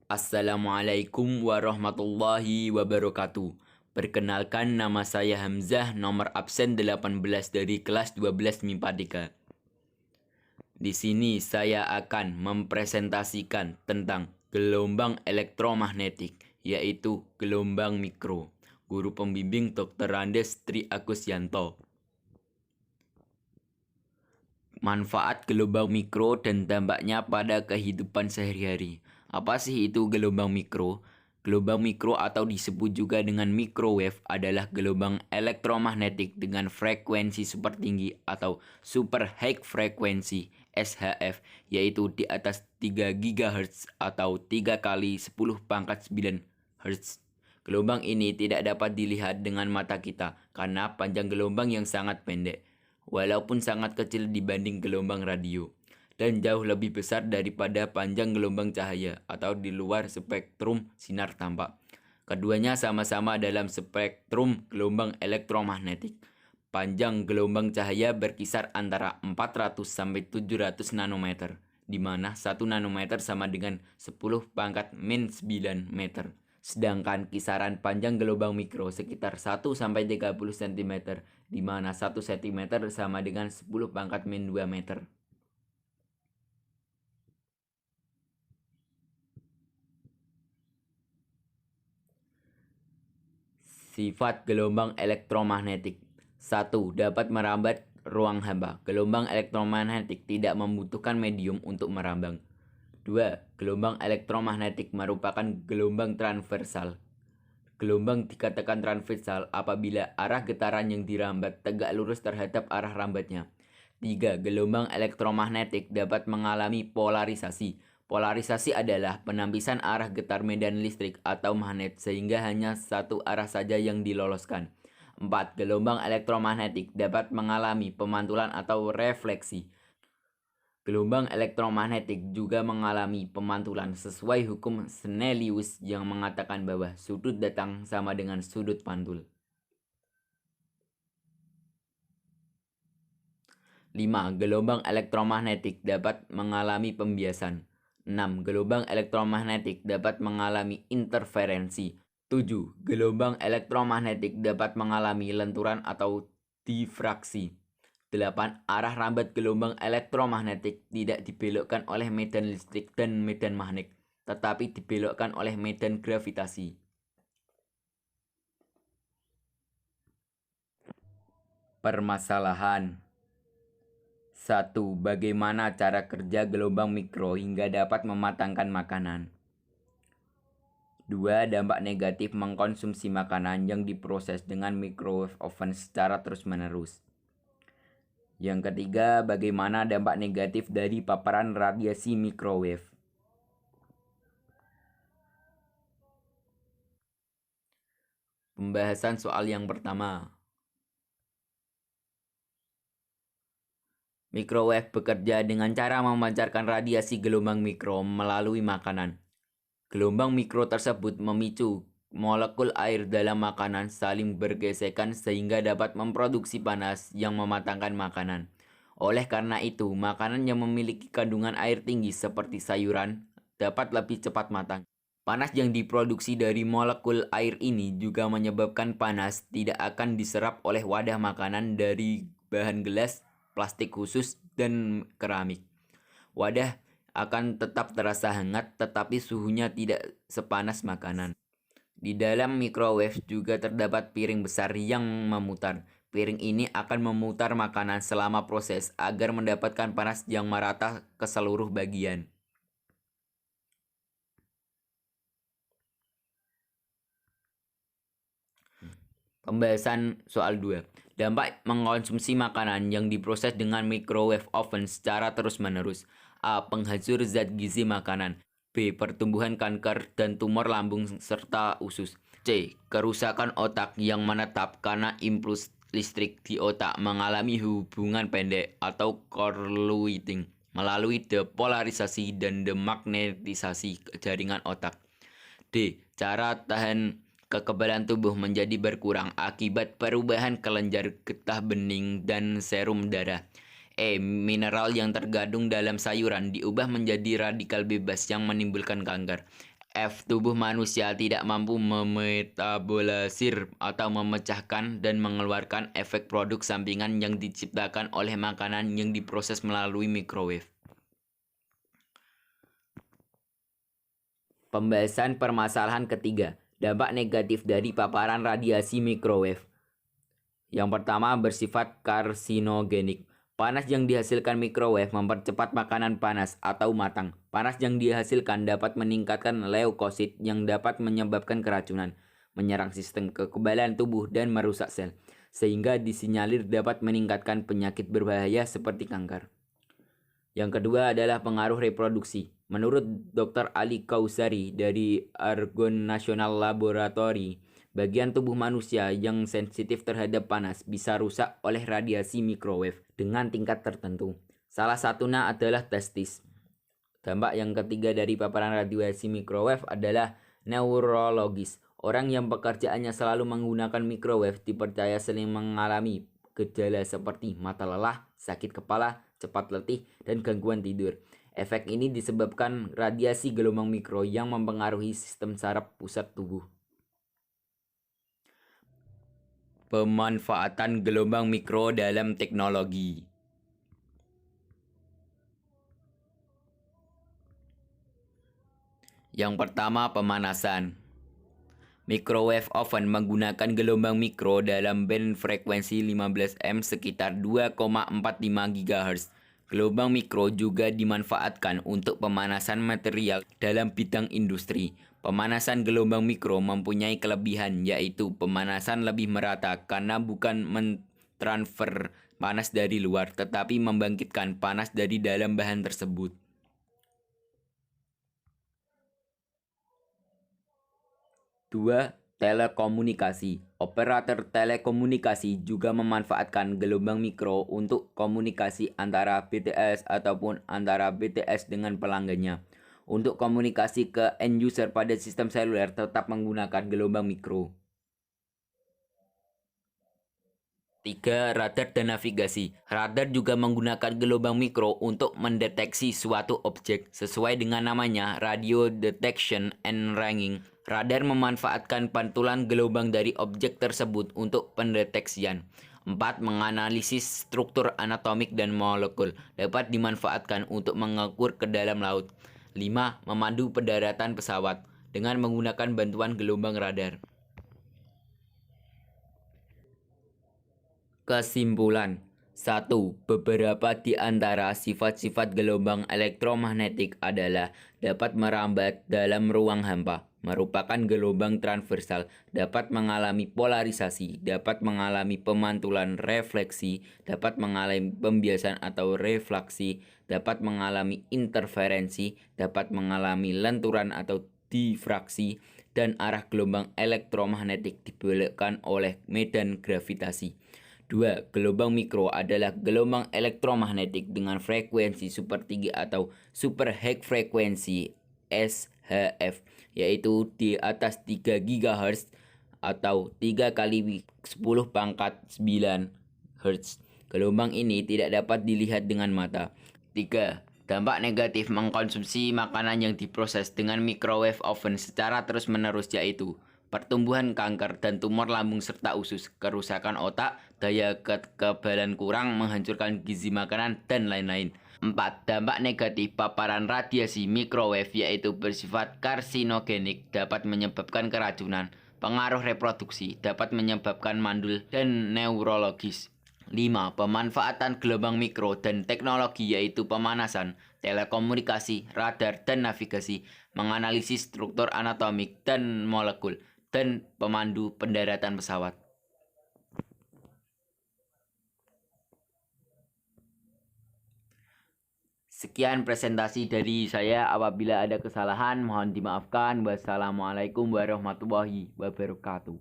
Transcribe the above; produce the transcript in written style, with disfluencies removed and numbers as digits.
Assalamualaikum warahmatullahi wabarakatuh. Perkenalkan, nama saya Hamzah, nomor absen 18 dari kelas 12 MIPA 3. Di sini saya akan mempresentasikan tentang gelombang elektromagnetik, yaitu gelombang mikro. Guru pembimbing Dr. Andes Tri Agusyanto. Manfaat gelombang mikro dan dampaknya pada kehidupan sehari-hari. Apa sih itu gelombang mikro? Gelombang mikro atau disebut juga dengan microwave adalah gelombang elektromagnetik dengan frekuensi super tinggi atau super high frequency SHF, yaitu di atas 3 GHz atau 3 kali 10 pangkat 9 Hz. Gelombang ini tidak dapat dilihat dengan mata kita karena panjang gelombang yang sangat pendek, walaupun sangat kecil dibanding gelombang radio, dan jauh lebih besar daripada panjang gelombang cahaya atau di luar spektrum sinar tampak. Keduanya sama-sama dalam spektrum gelombang elektromagnetik. Panjang gelombang cahaya berkisar antara 400 sampai 700 nanometer, di mana 1 nanometer sama dengan 10 pangkat min 9 meter. Sedangkan kisaran panjang gelombang mikro sekitar 1 sampai 30 cm, di mana 1 cm sama dengan 10 pangkat min 2 meter. Sifat gelombang elektromagnetik. 1. Dapat merambat ruang hampa. Gelombang elektromagnetik tidak membutuhkan medium untuk merambang. 2. Gelombang elektromagnetik merupakan gelombang transversal. Gelombang dikatakan transversal apabila arah getaran yang dirambat tegak lurus terhadap arah rambatnya. 3. Gelombang elektromagnetik dapat mengalami polarisasi. Polarisasi adalah penampisan arah getar medan listrik atau magnet sehingga hanya satu arah saja yang diloloskan. 4. Gelombang elektromagnetik dapat mengalami pemantulan atau refleksi. Gelombang elektromagnetik juga mengalami pemantulan sesuai hukum Snellius yang mengatakan bahwa sudut datang sama dengan sudut pantul. 5. Gelombang elektromagnetik dapat mengalami pembiasan. 6. Gelombang elektromagnetik dapat mengalami interferensi. 7. Gelombang elektromagnetik dapat mengalami lenturan atau difraksi. 8. Arah rambat gelombang elektromagnetik tidak dibelokkan oleh medan listrik dan medan magnet, tetapi dibelokkan oleh medan gravitasi. Permasalahan. 1. Bagaimana cara kerja gelombang mikro hingga dapat mematangkan makanan? 2. Dampak negatif mengkonsumsi makanan yang diproses dengan microwave oven secara terus-menerus. Yang ketiga, bagaimana dampak negatif dari paparan radiasi microwave? Pembahasan soal yang pertama. Microwave bekerja dengan cara memancarkan radiasi gelombang mikro melalui makanan. Gelombang mikro tersebut memicu molekul air dalam makanan saling bergesekan sehingga dapat memproduksi panas yang mematangkan makanan. Oleh karena itu, makanan yang memiliki kandungan air tinggi seperti sayuran dapat lebih cepat matang. Panas yang diproduksi dari molekul air ini juga menyebabkan panas tidak akan diserap oleh wadah makanan dari bahan gelas, plastik khusus, dan keramik. Wadah akan tetap terasa hangat tetapi suhunya tidak sepanas makanan. Di dalam microwave juga terdapat piring besar yang memutar. Piring ini akan memutar makanan selama proses agar mendapatkan panas yang merata ke seluruh bagian. Pembahasan soal 2. Dampak mengkonsumsi makanan yang diproses dengan microwave oven secara terus-menerus. A. Penghancur zat gizi makanan. B. Pertumbuhan kanker dan tumor lambung serta usus. C. Kerusakan otak yang menetap karena impuls listrik di otak mengalami hubungan pendek atau correlating melalui depolarisasi dan demagnetisasi jaringan otak. D. Cara tahan kekebalan tubuh menjadi berkurang akibat perubahan kelenjar getah bening dan serum darah. E. Mineral yang terkandung dalam sayuran diubah menjadi radikal bebas yang menimbulkan kanker. F. Tubuh manusia tidak mampu memetabolisir atau memecahkan dan mengeluarkan efek produk sampingan yang diciptakan oleh makanan yang diproses melalui microwave. Pembahasan permasalahan ketiga, dampak negatif dari paparan radiasi microwave. Yang pertama, bersifat karsinogenik. Panas yang dihasilkan microwave mempercepat makanan panas atau matang. Panas yang dihasilkan dapat meningkatkan leukosit yang dapat menyebabkan keracunan, menyerang sistem kekebalan tubuh dan merusak sel, sehingga disinyalir dapat meningkatkan penyakit berbahaya seperti kanker. Yang kedua adalah pengaruh reproduksi. Menurut Dr. Ali Kausari dari Argonne National Laboratory, bagian tubuh manusia yang sensitif terhadap panas bisa rusak oleh radiasi microwave dengan tingkat tertentu. Salah satunya adalah testis. Dampak yang ketiga dari paparan radiasi microwave adalah neurologis. Orang yang pekerjaannya selalu menggunakan microwave dipercaya sering mengalami gejala seperti mata lelah, sakit kepala, cepat letih, dan gangguan tidur. Efek ini disebabkan radiasi gelombang mikro yang mempengaruhi sistem saraf pusat tubuh. Pemanfaatan gelombang mikro dalam teknologi. Yang pertama, pemanasan. Microwave oven menggunakan gelombang mikro dalam band frekuensi 15 M sekitar 2,45 GHz. Gelombang mikro juga dimanfaatkan untuk pemanasan material dalam bidang industri. Pemanasan gelombang mikro mempunyai kelebihan, yaitu pemanasan lebih merata karena bukan mentransfer panas dari luar, tetapi membangkitkan panas dari dalam bahan tersebut. Dua, telekomunikasi. Operator telekomunikasi juga memanfaatkan gelombang mikro untuk komunikasi antara BTS ataupun antara BTS dengan pelanggannya. Untuk komunikasi ke end user pada sistem seluler tetap menggunakan gelombang mikro. 3. Radar dan navigasi. Radar juga menggunakan gelombang mikro untuk mendeteksi suatu objek. Sesuai dengan namanya, radio detection and ranging. Radar memanfaatkan pantulan gelombang dari objek tersebut untuk pendeteksian. 4. Menganalisis struktur anatomik dan molekul. Dapat dimanfaatkan untuk mengukur ke dalam laut. 5. Memandu pendaratan pesawat dengan menggunakan bantuan gelombang radar. Kesimpulan. 1. Beberapa di antara sifat-sifat gelombang elektromagnetik adalah dapat merambat dalam ruang hampa, merupakan gelombang transversal, dapat mengalami polarisasi, dapat mengalami pemantulan refleksi, dapat mengalami pembiasan atau refleksi, dapat mengalami interferensi, dapat mengalami lenturan atau difraksi, dan arah gelombang elektromagnetik dibelokkan oleh medan gravitasi. 2. Gelombang mikro adalah gelombang elektromagnetik dengan frekuensi supertinggi atau super high frekuensi SHF, yaitu di atas 3 GHz atau 3 kali 10 pangkat 9 Hz. Gelombang ini tidak dapat dilihat dengan mata. 3. Dampak negatif mengkonsumsi makanan yang diproses dengan microwave oven secara terus-menerus, yaitu pertumbuhan kanker dan tumor lambung serta usus, kerusakan otak, daya kekebalan kurang, menghancurkan gizi makanan, dan lain-lain. 4. Dampak negatif paparan radiasi microwave yaitu bersifat karsinogenik, dapat menyebabkan keracunan, pengaruh reproduksi, dapat menyebabkan mandul, dan neurologis. 5. Pemanfaatan gelombang mikro dan teknologi yaitu pemanasan, telekomunikasi, radar, dan navigasi, menganalisis struktur anatomik dan molekul, dan pemandu pendaratan pesawat. Sekian presentasi dari saya. Apabila ada kesalahan mohon dimaafkan. Wassalamualaikum warahmatullahi wabarakatuh.